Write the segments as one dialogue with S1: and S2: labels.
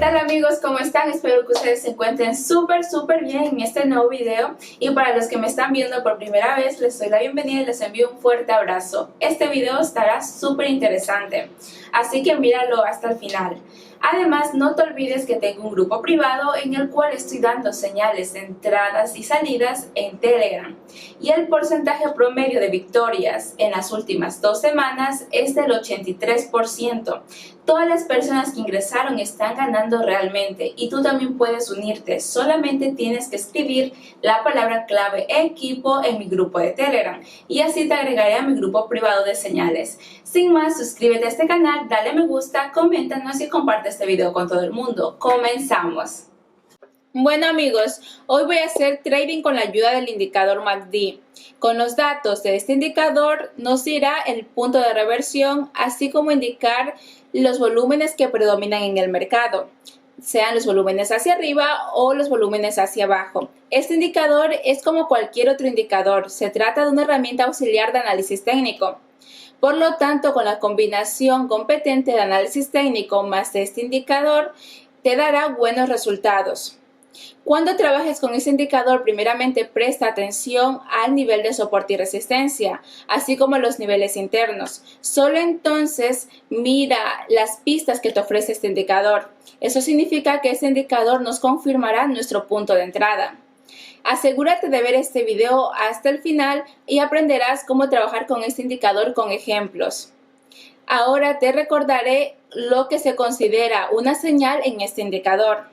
S1: tal amigos? ¿Cómo están? Espero que ustedes se encuentren súper bien en este nuevo video. Y para los que me están viendo por primera vez, les doy la bienvenida y les envío un fuerte abrazo. Este video estará súper interesante, así que míralo hasta el final. Además, no te olvides que tengo un grupo privado en el cual estoy dando señales de entradas y salidas en Telegram. Y el porcentaje promedio de victorias en las últimas 2 semanas es del 83%. Todas las personas que ingresaron están ganando realmente y tú también puedes unirte. Solamente tienes que escribir la palabra clave equipo en mi grupo de Telegram y así te agregaré a mi grupo privado de señales. Sin más, suscríbete a este canal, dale me gusta, coméntanos y comparte este video con todo el mundo. ¡Comenzamos! Bueno amigos, hoy voy a hacer trading con la ayuda del indicador MACD. Con los datos de este indicador nos dirá el punto de reversión, así como indicar los volúmenes que predominan en el mercado, sean los volúmenes hacia arriba o los volúmenes hacia abajo. Este indicador es como cualquier otro indicador, se trata de una herramienta auxiliar de análisis técnico. Por lo tanto, con la combinación competente de análisis técnico más de este indicador, te dará buenos resultados. Cuando trabajes con este indicador, primeramente presta atención al nivel de soporte y resistencia, así como los niveles internos. Solo entonces mira las pistas que te ofrece este indicador. Eso significa que este indicador nos confirmará nuestro punto de entrada. Asegúrate de ver este video hasta el final y aprenderás cómo trabajar con este indicador con ejemplos. Ahora te recordaré lo que se considera una señal en este indicador.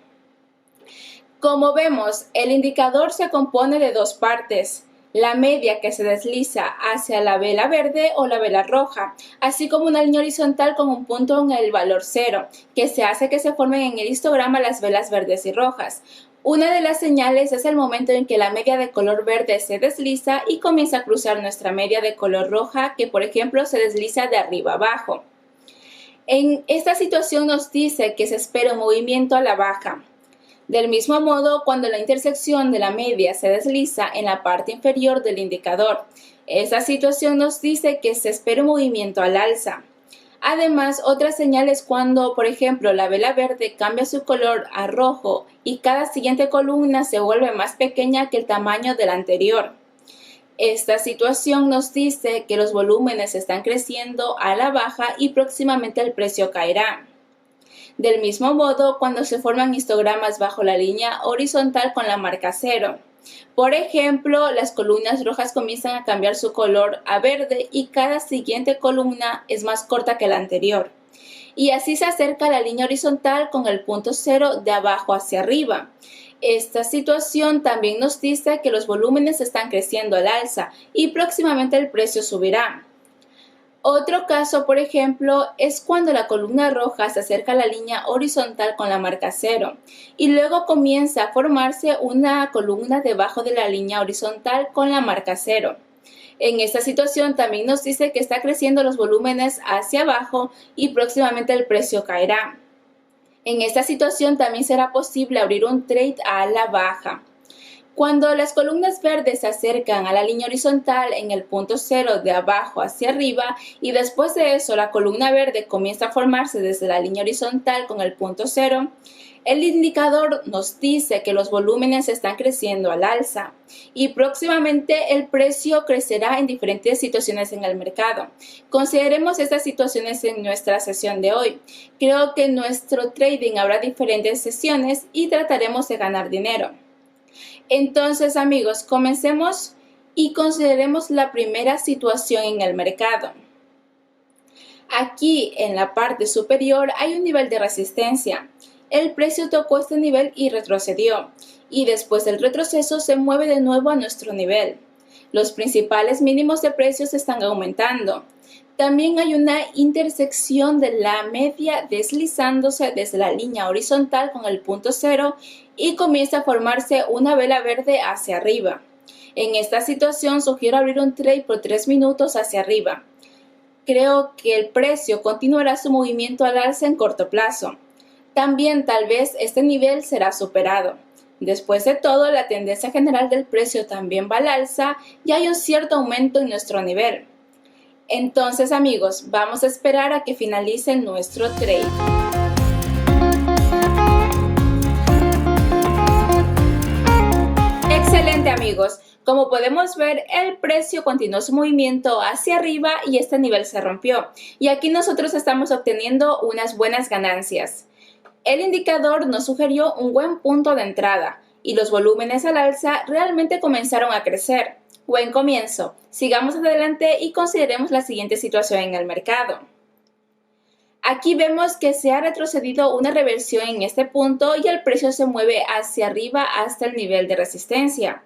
S1: Como vemos, el indicador se compone de dos partes, la media que se desliza hacia la vela verde o la vela roja, así como una línea horizontal con un punto en el valor 0, que se hace que se formen en el histograma las velas verdes y rojas. Una de las señales es el momento en que la media de color verde se desliza y comienza a cruzar nuestra media de color roja, que por ejemplo se desliza de arriba abajo. En esta situación nos dice que se espera un movimiento a la baja. Del mismo modo, cuando la intersección de la media se desliza en la parte inferior del indicador, esta situación nos dice que se espera un movimiento al alza. Además, otra señal es cuando, por ejemplo, la vela verde cambia su color a rojo y cada siguiente columna se vuelve más pequeña que el tamaño de la anterior. Esta situación nos dice que los volúmenes están creciendo a la baja y próximamente el precio caerá. Del mismo modo, cuando se forman histogramas bajo la línea horizontal con la marca 0. Por ejemplo, las columnas rojas comienzan a cambiar su color a verde y cada siguiente columna es más corta que la anterior. Y así se acerca la línea horizontal con el punto 0 de abajo hacia arriba. Esta situación también nos dice que los volúmenes están creciendo al alza y próximamente el precio subirá. Otro caso, por ejemplo, es cuando la columna roja se acerca a la línea horizontal con la marca 0 y luego comienza a formarse una columna debajo de la línea horizontal con la marca 0. En esta situación también nos dice que está creciendo los volúmenes hacia abajo y próximamente el precio caerá. En esta situación también será posible abrir un trade a la baja. Cuando las columnas verdes se acercan a la línea horizontal en el punto 0 de abajo hacia arriba y después de eso la columna verde comienza a formarse desde la línea horizontal con el punto 0, el indicador nos dice que los volúmenes están creciendo al alza y próximamente el precio crecerá en diferentes situaciones en el mercado. Consideremos estas situaciones en nuestra sesión de hoy. Creo que en nuestro trading habrá diferentes sesiones y trataremos de ganar dinero. Entonces amigos, comencemos y consideremos la primera situación en el mercado. Aquí en la parte superior hay un nivel de resistencia. El precio tocó este nivel y retrocedió, y después del retroceso se mueve de nuevo a nuestro nivel. Los principales mínimos de precios están aumentando. También hay una intersección de la media deslizándose desde la línea horizontal con el punto 0 y comienza a formarse una vela verde hacia arriba. En esta situación sugiero abrir un trade por 3 minutos hacia arriba. Creo que el precio continuará su movimiento al alza en corto plazo. También tal vez este nivel será superado. Después de todo, la tendencia general del precio también va al alza y hay un cierto aumento en nuestro nivel. Entonces amigos, vamos a esperar a que finalice nuestro trade. Excelente amigos, como podemos ver el precio continuó su movimiento hacia arriba y este nivel se rompió y aquí nosotros estamos obteniendo unas buenas ganancias. El indicador nos sugirió un buen punto de entrada y los volúmenes al alza realmente comenzaron a crecer. Buen comienzo. Sigamos adelante y consideremos la siguiente situación en el mercado. Aquí vemos que se ha retrocedido una reversión en este punto y el precio se mueve hacia arriba hasta el nivel de resistencia.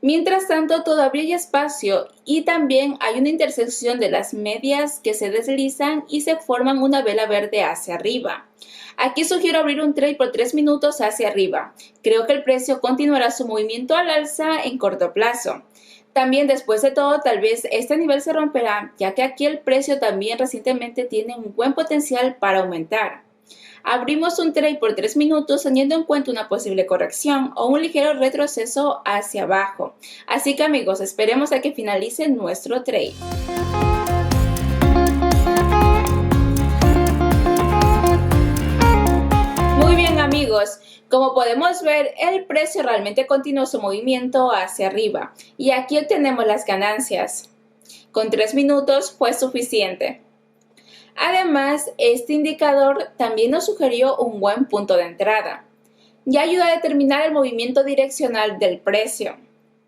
S1: Mientras tanto, todavía hay espacio y también hay una intersección de las medias que se deslizan y se forman una vela verde hacia arriba. Aquí sugiero abrir un trade por 3 minutos hacia arriba. Creo que el precio continuará su movimiento al alza en corto plazo. También después de todo, tal vez este nivel se romperá, ya que aquí el precio también recientemente tiene un buen potencial para aumentar. Abrimos un trade por 3 minutos teniendo en cuenta una posible corrección o un ligero retroceso hacia abajo. Así que amigos, esperemos a que finalice nuestro trade. Muy bien amigos, como podemos ver, el precio realmente continuó su movimiento hacia arriba y aquí obtenemos las ganancias. Con 3 minutos fue suficiente. Además, este indicador también nos sugirió un buen punto de entrada y ayuda a determinar el movimiento direccional del precio.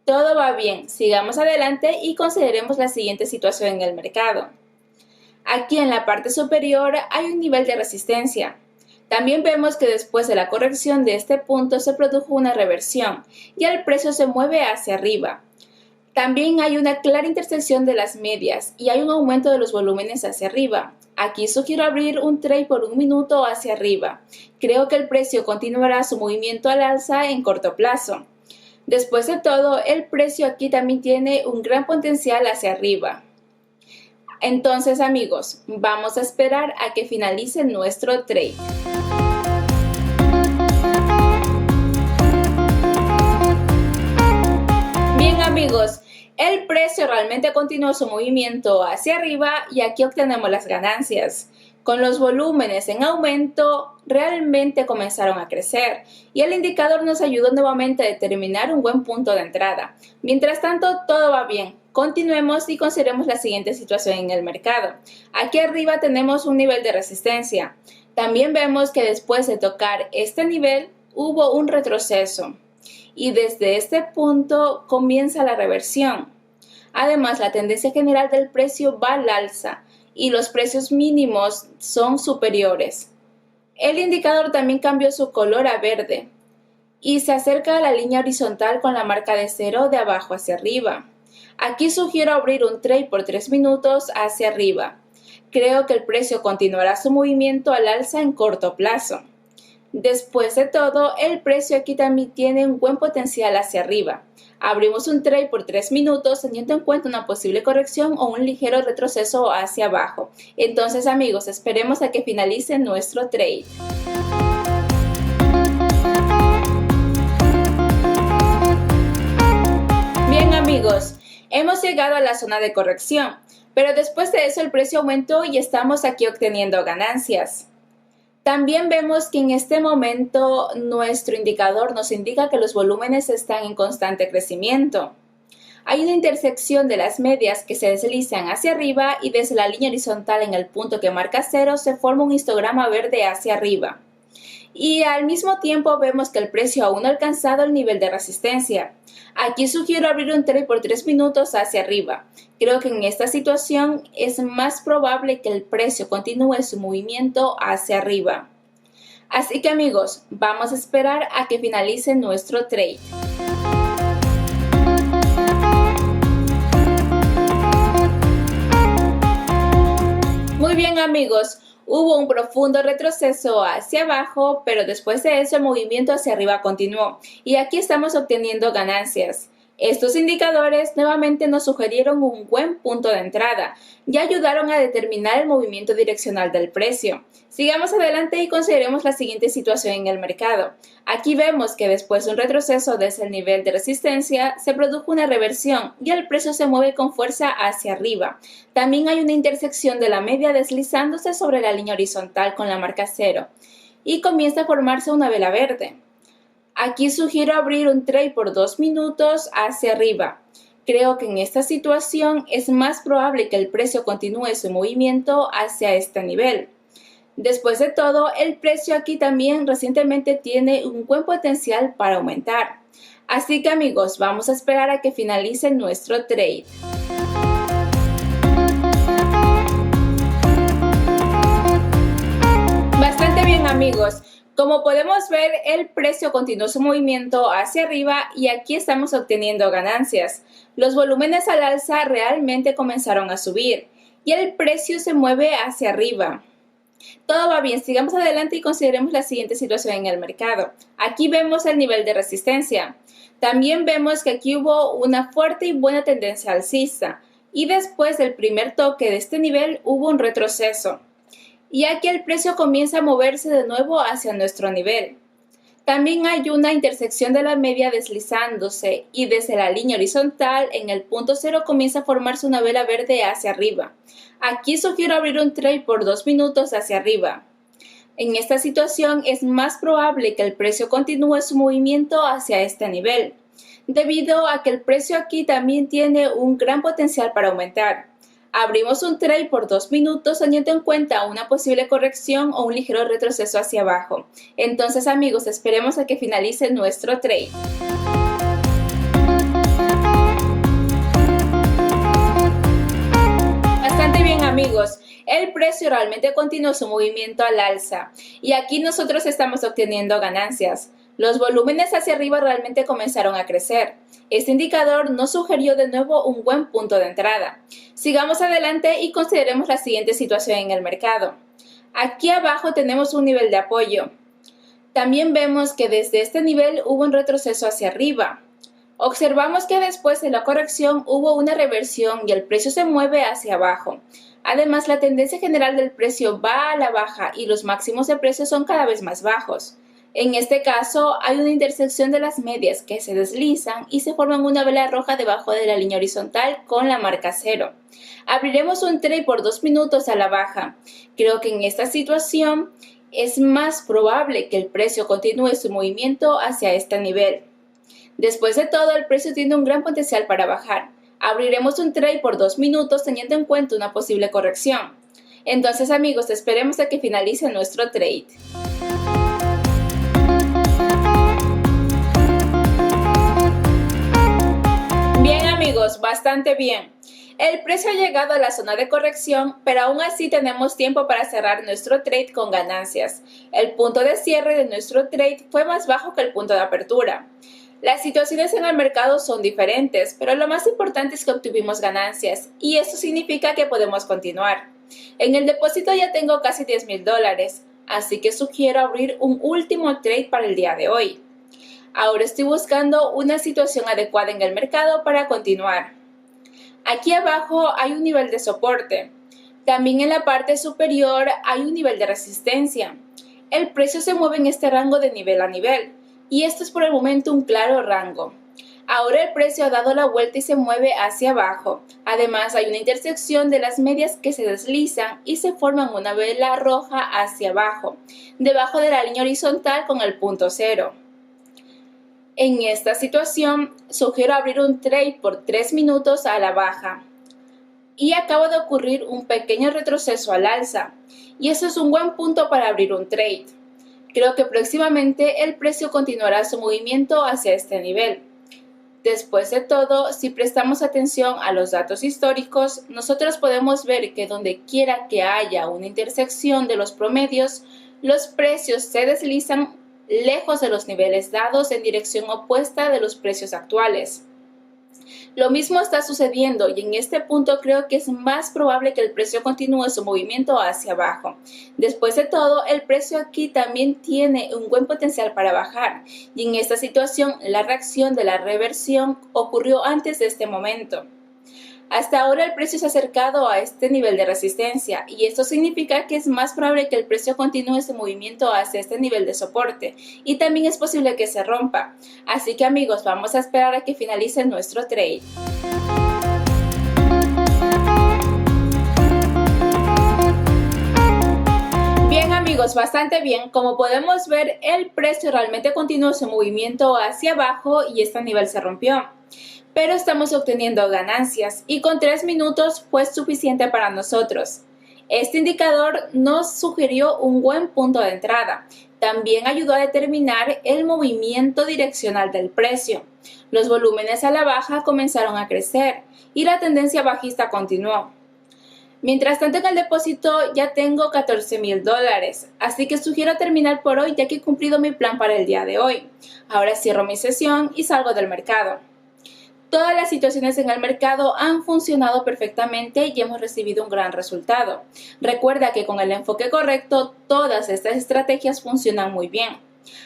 S1: Todo va bien, sigamos adelante y consideremos la siguiente situación en el mercado. Aquí en la parte superior hay un nivel de resistencia. También vemos que después de la corrección de este punto se produjo una reversión y el precio se mueve hacia arriba. También hay una clara intersección de las medias y hay un aumento de los volúmenes hacia arriba. Aquí sugiero abrir un trade por 1 minuto hacia arriba. Creo que el precio continuará su movimiento al alza en corto plazo. Después de todo, el precio aquí también tiene un gran potencial hacia arriba. Entonces amigos, vamos a esperar a que finalice nuestro trade. Bien amigos, el precio realmente continuó su movimiento hacia arriba y aquí obtenemos las ganancias. Con los volúmenes en aumento, realmente comenzaron a crecer y el indicador nos ayudó nuevamente a determinar un buen punto de entrada. Mientras tanto, todo va bien. Continuemos y consideremos la siguiente situación en el mercado. Aquí arriba tenemos un nivel de resistencia. También vemos que después de tocar este nivel, hubo un retroceso. Y desde este punto comienza la reversión. Además, la tendencia general del precio va al alza y los precios mínimos son superiores. El indicador también cambió su color a verde y se acerca a la línea horizontal con la marca de 0 de abajo hacia arriba. Aquí sugiero abrir un trade por 3 minutos hacia arriba. Creo que el precio continuará su movimiento al alza en corto plazo. Después de todo, el precio aquí también tiene un buen potencial hacia arriba. Abrimos un trade por 3 minutos teniendo en cuenta una posible corrección o un ligero retroceso hacia abajo. Entonces amigos, esperemos a que finalice nuestro trade. Bien amigos, hemos llegado a la zona de corrección, pero después de eso el precio aumentó y estamos aquí obteniendo ganancias. También vemos que en este momento nuestro indicador nos indica que los volúmenes están en constante crecimiento. Hay una intersección de las medias que se deslizan hacia arriba y desde la línea horizontal en el punto que marca 0 se forma un histograma verde hacia arriba. Y al mismo tiempo vemos que el precio aún no ha alcanzado el nivel de resistencia. Aquí sugiero abrir un trade por 3 minutos hacia arriba. Creo que en esta situación es más probable que el precio continúe su movimiento hacia arriba. Así que amigos, vamos a esperar a que finalice nuestro trade. Muy bien amigos, hubo un profundo retroceso hacia abajo, pero después de eso el movimiento hacia arriba continuó y aquí estamos obteniendo ganancias. Estos indicadores nuevamente nos sugirieron un buen punto de entrada y ayudaron a determinar el movimiento direccional del precio. Sigamos adelante y consideremos la siguiente situación en el mercado. Aquí vemos que después de un retroceso desde el nivel de resistencia se produjo una reversión y el precio se mueve con fuerza hacia arriba. También hay una intersección de la media deslizándose sobre la línea horizontal con la marca 0 y comienza a formarse una vela verde. Aquí sugiero abrir un trade por 2 minutos hacia arriba. Creo que en esta situación es más probable que el precio continúe su movimiento hacia este nivel. Después de todo, el precio aquí también recientemente tiene un buen potencial para aumentar. Así que amigos, vamos a esperar a que finalice nuestro trade. Bastante bien amigos. Como podemos ver, el precio continuó su movimiento hacia arriba y aquí estamos obteniendo ganancias. Los volúmenes al alza realmente comenzaron a subir y el precio se mueve hacia arriba. Todo va bien, sigamos adelante y consideremos la siguiente situación en el mercado. Aquí vemos el nivel de resistencia. También vemos que aquí hubo una fuerte y buena tendencia alcista y después del primer toque de este nivel hubo un retroceso. Y aquí el precio comienza a moverse de nuevo hacia nuestro nivel. También hay una intersección de la media deslizándose y desde la línea horizontal en el punto 0 comienza a formarse una vela verde hacia arriba. Aquí sugiero abrir un trade por 2 minutos hacia arriba. En esta situación es más probable que el precio continúe su movimiento hacia este nivel, debido a que el precio aquí también tiene un gran potencial para aumentar. Abrimos un trade por 2 minutos teniendo en cuenta una posible corrección o un ligero retroceso hacia abajo. Entonces amigos, esperemos a que finalice nuestro trade. Bastante bien amigos, el precio realmente continuó su movimiento al alza y aquí nosotros estamos obteniendo ganancias. Los volúmenes hacia arriba realmente comenzaron a crecer. Este indicador nos sugirió de nuevo un buen punto de entrada. Sigamos adelante y consideremos la siguiente situación en el mercado. Aquí abajo tenemos un nivel de apoyo. También vemos que desde este nivel hubo un retroceso hacia arriba. Observamos que después de la corrección hubo una reversión y el precio se mueve hacia abajo. Además, la tendencia general del precio va a la baja y los máximos de precio son cada vez más bajos. En este caso, hay una intersección de las medias que se deslizan y se forman una vela roja debajo de la línea horizontal con la marca 0. Abriremos un trade por 2 minutos a la baja. Creo que en esta situación es más probable que el precio continúe su movimiento hacia este nivel. Después de todo, el precio tiene un gran potencial para bajar. Abriremos un trade por 2 minutos teniendo en cuenta una posible corrección. Entonces amigos, esperemos a que finalice nuestro trade. Bien amigos, bastante bien. El precio ha llegado a la zona de corrección, pero aún así tenemos tiempo para cerrar nuestro trade con ganancias. El punto de cierre de nuestro trade fue más bajo que el punto de apertura. Las situaciones en el mercado son diferentes, pero lo más importante es que obtuvimos ganancias y eso significa que podemos continuar. En el depósito ya tengo casi $10,000, así que sugiero abrir un último trade para el día de hoy. Ahora estoy buscando una situación adecuada en el mercado para continuar. Aquí abajo hay un nivel de soporte. También en la parte superior hay un nivel de resistencia. El precio se mueve en este rango de nivel a nivel. Y esto es por el momento un claro rango. Ahora el precio ha dado la vuelta y se mueve hacia abajo. Además hay una intersección de las medias que se deslizan y se forman una vela roja hacia abajo, debajo de la línea horizontal con el punto 0. En esta situación sugiero abrir un trade por 3 minutos a la baja. Y acaba de ocurrir un pequeño retroceso al alza. Y eso es un buen punto para abrir un trade. Creo que próximamente el precio continuará su movimiento hacia este nivel. Después de todo, si prestamos atención a los datos históricos, nosotros podemos ver que donde quiera que haya una intersección de los promedios, los precios se deslizan lejos de los niveles dados en dirección opuesta de los precios actuales. Lo mismo está sucediendo y en este punto creo que es más probable que el precio continúe su movimiento hacia abajo. Después de todo, el precio aquí también tiene un buen potencial para bajar y en esta situación la reacción de la reversión ocurrió antes de este momento. Hasta ahora el precio se ha acercado a este nivel de resistencia y esto significa que es más probable que el precio continúe su movimiento hacia este nivel de soporte y también es posible que se rompa. Así que amigos, vamos a esperar a que finalice nuestro trade. Bien amigos, bastante bien. Como podemos ver, el precio realmente continuó su movimiento hacia abajo y este nivel se rompió. Pero estamos obteniendo ganancias y con 3 minutos fue suficiente para nosotros. Este indicador nos sugirió un buen punto de entrada. También ayudó a determinar el movimiento direccional del precio. Los volúmenes a la baja comenzaron a crecer y la tendencia bajista continuó. Mientras tanto, en el depósito ya tengo $14,000, así que sugiero terminar por hoy ya que he cumplido mi plan para el día de hoy. Ahora cierro mi sesión y salgo del mercado. Todas las situaciones en el mercado han funcionado perfectamente y hemos recibido un gran resultado. Recuerda que con el enfoque correcto, todas estas estrategias funcionan muy bien.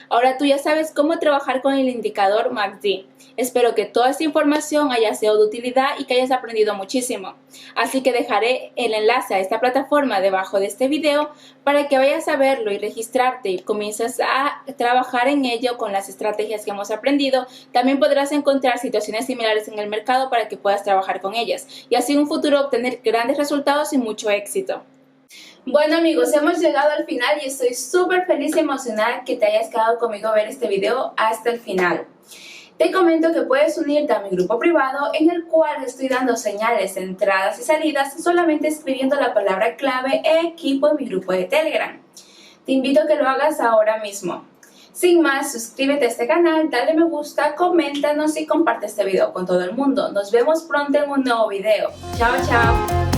S1: Ahora tú ya sabes cómo trabajar con el indicador MACD. Espero que toda esta información haya sido de utilidad y que hayas aprendido muchísimo. Así que dejaré el enlace a esta plataforma debajo de este video para que vayas a verlo y registrarte y comiences a trabajar en ello con las estrategias que hemos aprendido. También podrás encontrar situaciones similares en el mercado para que puedas trabajar con ellas y así en un futuro obtener grandes resultados y mucho éxito. Bueno amigos, hemos llegado al final y estoy súper feliz y emocionada que te hayas quedado conmigo a ver este video hasta el final. Te comento que puedes unirte a mi grupo privado en el cual estoy dando señales de entradas y salidas solamente escribiendo la palabra clave equipo en mi grupo de Telegram. Te invito a que lo hagas ahora mismo. Sin más, suscríbete a este canal, dale me gusta, coméntanos y comparte este video con todo el mundo. Nos vemos pronto en un nuevo video. Chao, chao.